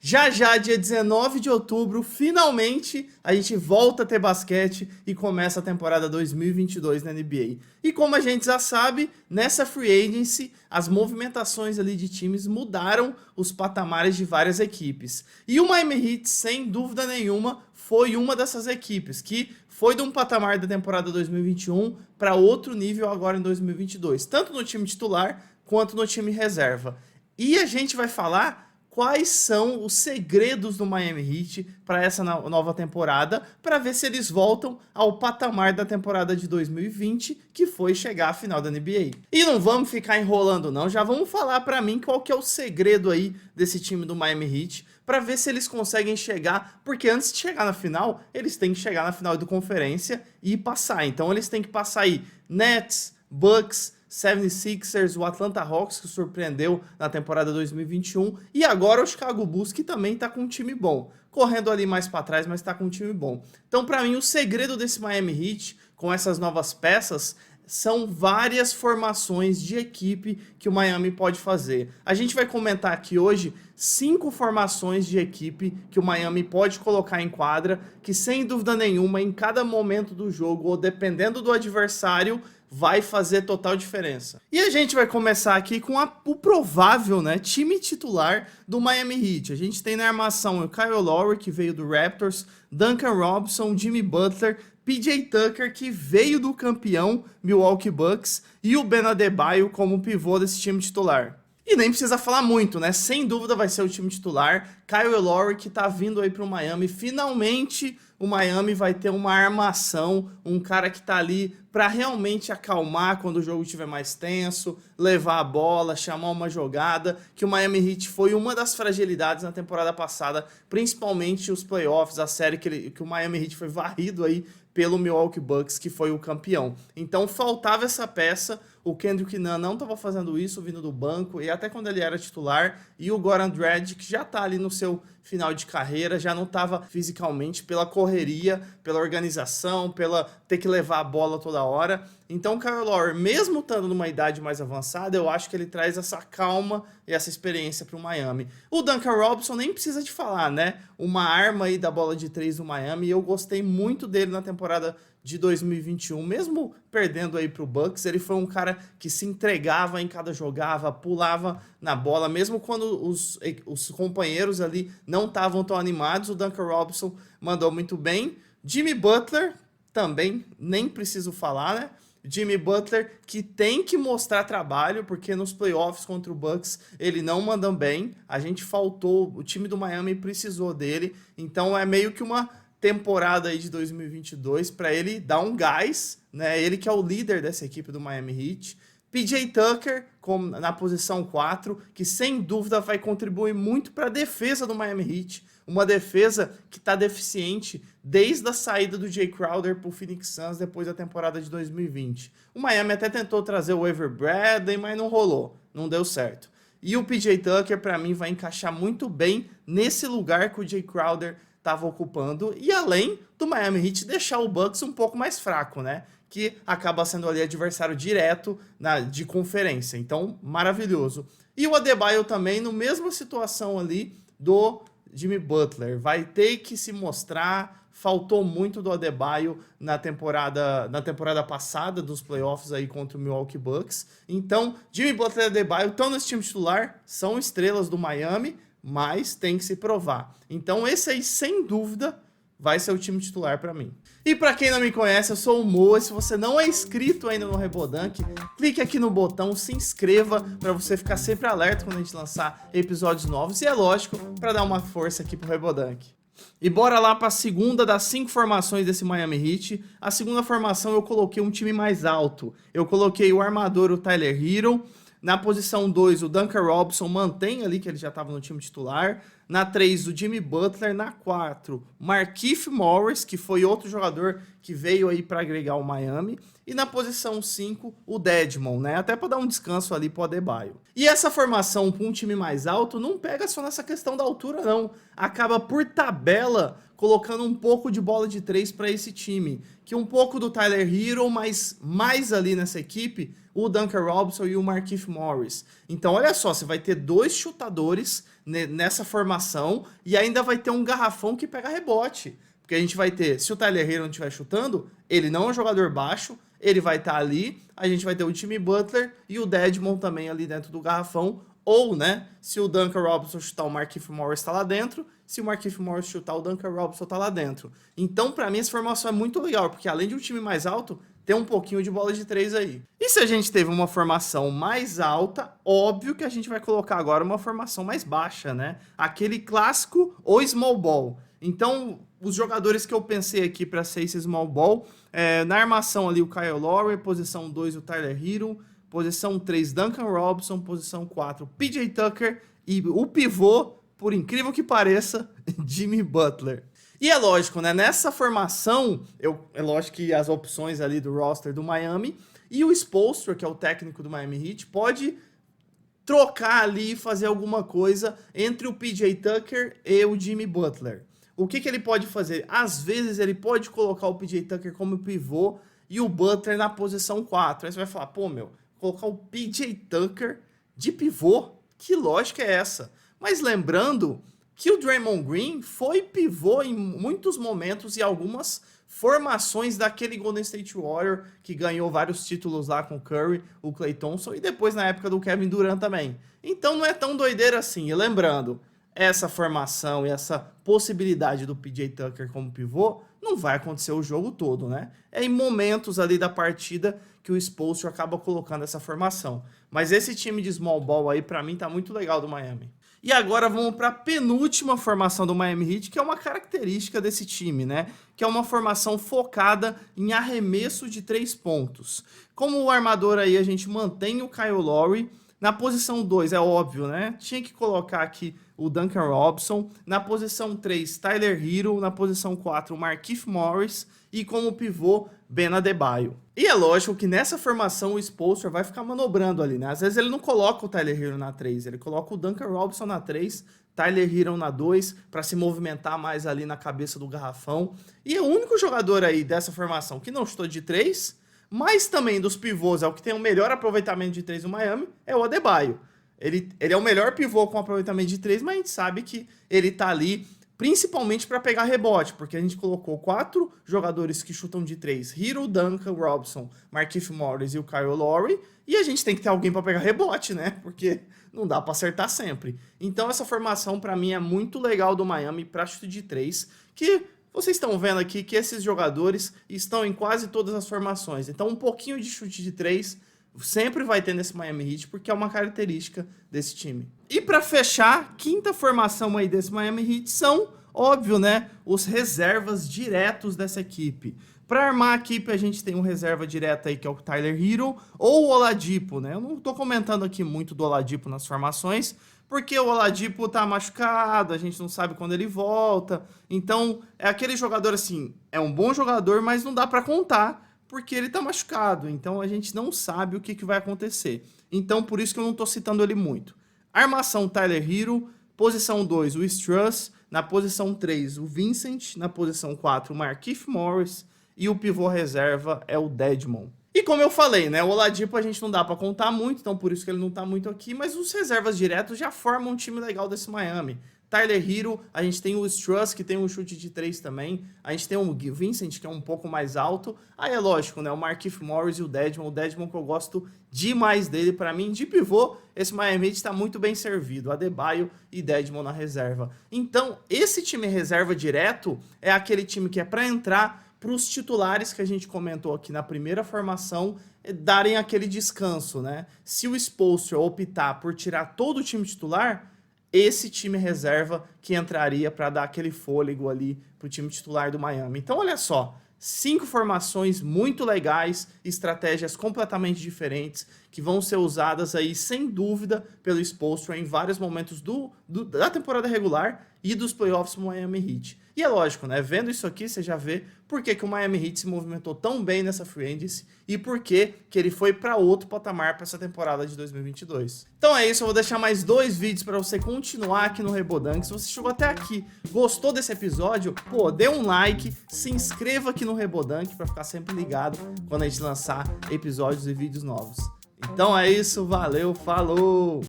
Já já, dia 19 de outubro, finalmente a gente volta a ter basquete e começa a temporada 2022 na NBA. E como a gente já sabe, nessa free agency, as movimentações ali de times mudaram os patamares de várias equipes. E o Miami Heat, sem dúvida nenhuma, foi uma dessas equipes, que foi de um patamar da temporada 2021 para outro nível agora em 2022, tanto no time titular quanto no time reserva. E a gente vai falar quais são os segredos do Miami Heat para essa nova temporada, para ver se eles voltam ao patamar da temporada de 2020, que foi chegar à final da NBA. E não vamos ficar enrolando não, já vamos falar para mim qual que é o segredo aí desse time do Miami Heat, para ver se eles conseguem chegar, porque antes de chegar na final, eles têm que chegar na final do conferência e passar. Então eles têm que passar aí Nets, Bucks, 76ers, o Atlanta Hawks, que surpreendeu na temporada 2021, e agora o Chicago Bulls, que também está com um time bom, correndo ali mais para trás, mas está com um time bom. Então, para mim, o segredo desse Miami Heat, com essas novas peças, são várias formações de equipe que o Miami pode fazer. A gente vai comentar aqui hoje 5 formações de equipe que o Miami pode colocar em quadra, que sem dúvida nenhuma, em cada momento do jogo, ou dependendo do adversário, vai fazer total diferença. E a gente vai começar aqui com o provável, né, time titular do Miami Heat. A gente tem na armação o Kyle Lowry, que veio do Raptors, Duncan Robinson, Jimmy Butler, PJ Tucker, que veio do campeão Milwaukee Bucks, e o Ben Adebayo como pivô desse time titular. E nem precisa falar muito, né? Sem dúvida vai ser o time titular. Kyle Lowry, que tá vindo aí pro Miami. Finalmente o Miami vai ter uma armação, um cara que tá ali para realmente acalmar quando o jogo estiver mais tenso, levar a bola, chamar uma jogada, que o Miami Heat foi uma das fragilidades na temporada passada, principalmente os playoffs, a série que o Miami Heat foi varrido aí pelo Milwaukee Bucks, que foi o campeão. Então faltava essa peça, o Kendrick Nunn não estava fazendo isso, vindo do banco, e até quando ele era titular, e o Goran Dragic, que já está ali no seu final de carreira, já não estava fisicamente pela correria, pela organização, pela ter que levar a bola toda hora. Então o Kyle Lowry, mesmo estando numa idade mais avançada, eu acho que ele traz essa calma e essa experiência para o Miami. O Duncan Robinson nem precisa de falar, né? Uma arma aí da bola de 3 do Miami, e eu gostei muito dele na temporada de 2021, mesmo perdendo aí para o Bucks, ele foi um cara que se entregava em cada jogada, pulava na bola, mesmo quando os companheiros ali não estavam tão animados, o Duncan Robinson mandou muito bem. Jimmy Butler, também, nem preciso falar, né? Jimmy Butler, que tem que mostrar trabalho, porque nos playoffs contra o Bucks ele não manda bem, a gente faltou, o time do Miami precisou dele, então é meio que uma temporada aí de 2022 para ele dar um gás, né? Ele que é o líder dessa equipe do Miami Heat. PJ Tucker na posição 4, que sem dúvida vai contribuir muito para a defesa do Miami Heat, uma defesa que está deficiente desde a saída do Jay Crowder para o Phoenix Suns depois da temporada de 2020. O Miami até tentou trazer o Avery Bradley, mas não rolou, não deu certo. E o PJ Tucker, para mim, vai encaixar muito bem nesse lugar que o Jay Crowder estava ocupando, e além do Miami Heat deixar o Bucks um pouco mais fraco, né? Que acaba sendo ali adversário direto de conferência. Então, maravilhoso. E o Adebayo também, no mesma situação ali do Jimmy Butler. Vai ter que se mostrar, faltou muito do Adebayo na temporada passada dos playoffs aí contra o Milwaukee Bucks. Então, Jimmy Butler e Adebayo estão nesse time titular, são estrelas do Miami, mas tem que se provar. Então esse aí, sem dúvida, vai ser o time titular para mim. E para quem não me conhece, eu sou o Mo, e se você não é inscrito ainda no Rebodank, clique aqui no botão, se inscreva para você ficar sempre alerta quando a gente lançar episódios novos, e é lógico, para dar uma força aqui pro Rebodank. E bora lá para a segunda das 5 formações desse Miami Heat. A segunda formação eu coloquei um time mais alto. Eu coloquei o armador, o Tyler Herro. Na posição 2, o Duncan Robinson mantém ali que ele já estava no time titular. Na 3, o Jimmy Butler. Na 4, Markieff Morris, que foi outro jogador que veio aí para agregar o Miami. E na posição 5, o Dedmon, né? Até para dar um descanso ali pro Adebayo. E essa formação com um time mais alto não pega só nessa questão da altura, não. Acaba por tabela colocando um pouco de bola de 3 para esse time. Que um pouco do Tyler Herro, mas mais ali nessa equipe, o Duncan Robinson e o Markieff Morris. Então olha só, você vai ter 2 chutadores nessa formação e ainda vai ter um garrafão que pega rebote. Porque a gente vai ter, se o Tyler Hero não estiver chutando, ele não é um jogador baixo, ele vai estar ali, a gente vai ter o Jimmy Butler e o Dedmon também ali dentro do garrafão, ou, né, se o Duncan Robinson chutar, o Markieff Morris tá lá dentro, se o Markieff Morris chutar, o Duncan Robinson tá lá dentro. Então, pra mim, essa formação é muito legal, porque além de um time mais alto, tem um pouquinho de bola de 3 aí. E se a gente teve uma formação mais alta, óbvio que a gente vai colocar agora uma formação mais baixa, né? Aquele clássico ou small ball. Então, os jogadores que eu pensei aqui para ser esse small ball, na armação ali o Kyle Lowry, posição 2 o Tyler Hero, posição 3 Duncan Robinson, posição 4 PJ Tucker e o pivô, por incrível que pareça, Jimmy Butler. E é lógico, né? Nessa formação, é lógico que as opções ali do roster do Miami e o Spoelstra, que é o técnico do Miami Heat, pode trocar ali e fazer alguma coisa entre o PJ Tucker e o Jimmy Butler. O que ele pode fazer? Às vezes ele pode colocar o PJ Tucker como pivô e o Butler na posição 4. Aí você vai falar, pô, meu, colocar o PJ Tucker de pivô? Que lógica é essa? Mas lembrando que o Draymond Green foi pivô em muitos momentos e algumas formações daquele Golden State Warrior que ganhou vários títulos lá com o Curry, o Klay Thompson e depois na época do Kevin Durant também. Então não é tão doideira assim. E lembrando, essa formação e essa possibilidade do PJ Tucker como pivô não vai acontecer o jogo todo, né? É em momentos ali da partida que o Spoelstra acaba colocando essa formação. Mas esse time de small ball aí, pra mim, tá muito legal do Miami. E agora vamos para a penúltima formação do Miami Heat, que é uma característica desse time, né? Que é uma formação focada em arremesso de 3 pontos. Como o armador aí, a gente mantém o Kyle Lowry. Na posição 2, é óbvio, né? Tinha que colocar aqui o Duncan Robinson. Na posição 3, Tyler Hero. Na posição 4, o Markieff Morris. E como pivô, Ben Adebayo. E é lógico que nessa formação o Spoelstra vai ficar manobrando ali, né? Às vezes ele não coloca o Tyler Hero na 3, ele coloca o Duncan Robinson na 3, Tyler Hero na 2, para se movimentar mais ali na cabeça do garrafão. E o único jogador aí dessa formação que não chutou de 3, mas também dos pivôs, é o que tem o melhor aproveitamento de 3 no Miami, é o Adebayo. Ele é o melhor pivô com aproveitamento de 3, mas a gente sabe que ele tá ali principalmente para pegar rebote, porque a gente colocou 4 jogadores que chutam de 3, Hero, Duncan Robinson, Markieff Morris e o Kyle Lowry, e a gente tem que ter alguém para pegar rebote, né? Porque não dá para acertar sempre. Então essa formação para mim é muito legal do Miami para chute de 3, que vocês estão vendo aqui que esses jogadores estão em quase todas as formações. Então um pouquinho de chute de 3 sempre vai ter nesse Miami Heat, porque é uma característica desse time. E para fechar, quinta formação aí desse Miami Heat são, óbvio, né, os reservas diretos dessa equipe. Para armar a equipe, a gente tem um reserva direto aí, que é o Tyler Hero, ou o Oladipo, né? Eu não tô comentando aqui muito do Oladipo nas formações, porque o Oladipo tá machucado, a gente não sabe quando ele volta. Então, é aquele jogador assim, é um bom jogador, mas não dá para contar, porque ele tá machucado, então a gente não sabe o que vai acontecer. Então, por isso que eu não tô citando ele muito. Armação Tyler Hero, posição 2 o Strus, na posição 3 o Vincent, na posição 4 o Markieff Morris e o pivô reserva é o Dedmon. E como eu falei, né, o Oladipo a gente não dá pra contar muito, então por isso que ele não tá muito aqui, mas os reservas diretos já formam um time legal desse Miami. Tyler Hero, a gente tem o Strus, que tem um chute de 3 também. A gente tem o Vincent, que é um pouco mais alto. Aí é lógico, né? O Markieff Morris e o Dedmon que eu gosto demais dele. Para mim, de pivô, esse Miami Heat está muito bem servido. Adebayo e Dedmon na reserva. Então, esse time reserva direto é aquele time que é para entrar para os titulares que a gente comentou aqui na primeira formação darem aquele descanso, né? Se o Spoelstra optar por tirar todo o time titular, esse time reserva que entraria para dar aquele fôlego ali para o time titular do Miami. Então, olha só, 5 formações muito legais, estratégias completamente diferentes, que vão ser usadas aí, sem dúvida, pelo Spoelstra em vários momentos da temporada regular e dos playoffs do Miami Heat. E é lógico, né? Vendo isso aqui, você já vê por que o Miami Heat se movimentou tão bem nessa free agency e por que ele foi para outro patamar para essa temporada de 2022. Então é isso, eu vou deixar mais 2 vídeos para você continuar aqui no Rebodank. Se você chegou até aqui, gostou desse episódio, pô, dê um like, se inscreva aqui no Rebodank para ficar sempre ligado quando a gente lançar episódios e vídeos novos. Então é isso, valeu, falou!